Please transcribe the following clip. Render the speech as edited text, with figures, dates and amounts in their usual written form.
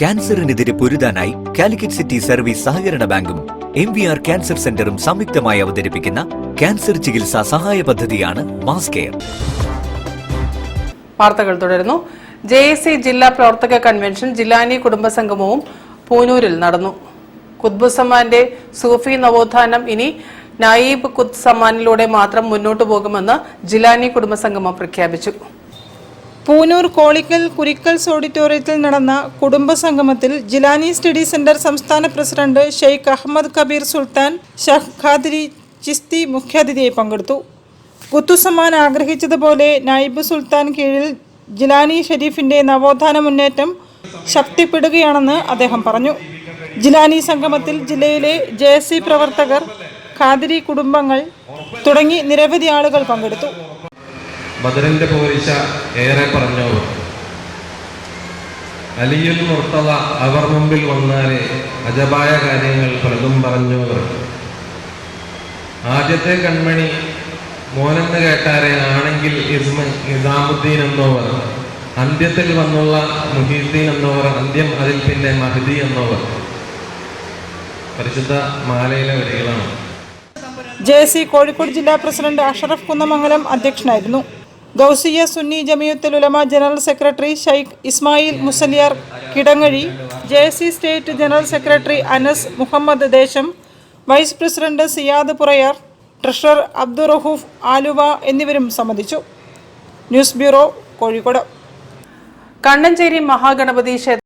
ക്യാൻസറിനെതിരെ പൊരുതാനായി Calicut city service സഹകരണ ബാങ്കും MVR cancer സെന്ററും സംയുക്തമായി അവതരിപ്പിക്കുന്ന ക്യാൻസർ ചികിത്സാ സഹായ പദ്ധതിയാണ് മാസ് കെയർ. വാർത്തകൾ തുടരുന്നു. JSC ജില്ലാ പ്രവർത്തക കൺവെൻഷൻ ജിലാനി കുടുംബസംഗമവും പൂനൂരിൽ നടന്നു. ഖുദ്ബുസമാന്റെ സൂഫി നവോത്ഥാനം ഇനി നായിബ് ഖുദ് സമാനിലൂടെ മാത്രം മുന്നോട്ടു പോകുമെന്ന് ജിലാനി കുടുംബസംഗമം പ്രഖ്യാപിച്ചു. പൂനൂർ കോളിക്കൽ കുരിക്കൽസ് ഓഡിറ്റോറിയത്തിൽ നടന്ന കുടുംബസംഗമത്തിൽ ജിലാനി സ്റ്റഡി സെന്റർ സംസ്ഥാന പ്രസിഡന്റ് ഷെയ്ഖ് അഹമ്മദ് കബീർ സുൽത്താൻ ഷഹ് ഖാദിരി ചിസ്തി മുഖ്യാതിഥിയായി പങ്കെടുത്തു. ഖുദ്ബുസമാൻ ആഗ്രഹിച്ചതുപോലെ നായിബ് സുൽത്താൻ കീഴിൽ ജിലാനി ഷെരീഫിന്റെ നവോത്ഥാന മുന്നേറ്റം ശക്തിപ്പെടുകയാണെന്ന് അദ്ദേഹം പറഞ്ഞു. ജിലാനി സംഗമത്തിൽ ജില്ലയിലെ JSC പ്രവർത്തകർ, ഖാദിരി കുടുംബങ്ങൾ തുടങ്ങി നിരവധി ആളുകൾ പങ്കെടുത്തു. ബദറിന്റെ പോരിശ ഏറെ പറഞ്ഞവർ, അലിയുൽ മുർത്തദ അവർ മുമ്പിൽ വന്നാലേ അജബായ കാര്യങ്ങൾ പലതും പറഞ്ഞവർ, ആദ്യത്തെ കൺമണി മോനെന്ന് കേട്ടാരെ ആണെങ്കിൽ നിസാമുദ്ദീൻ എന്നവർ, അന്ത്യത്തിൽ വന്നുള്ള മുഹീദ്ദീൻ എന്നവർ, അന്ത്യം അതിൽ പിന്നെ മഹദി എന്നവർ. പരിശുദ്ധ മാലയിലെ വരികളാണ്. JSC കോഴിക്കോട് ജില്ലാ പ്രസിഡന്റ് അഷറഫ് കുന്നമംഗലം അധ്യക്ഷനായിരുന്നു. Ghousia Sunni Jamiyathul Ulama general secretary Sheikh Ismail Musliyar Kidangazhi, JSC state general secretary Anas Muhammad Desham, vice president Siyad Purayar, treasurer Abdurahoof Aluva എന്നിവരും സംബന്ധിച്ചു. News bureau, Kozhikode. കണ്ണഞ്ചേരി മഹാഗണപതി ക്ഷേത്ര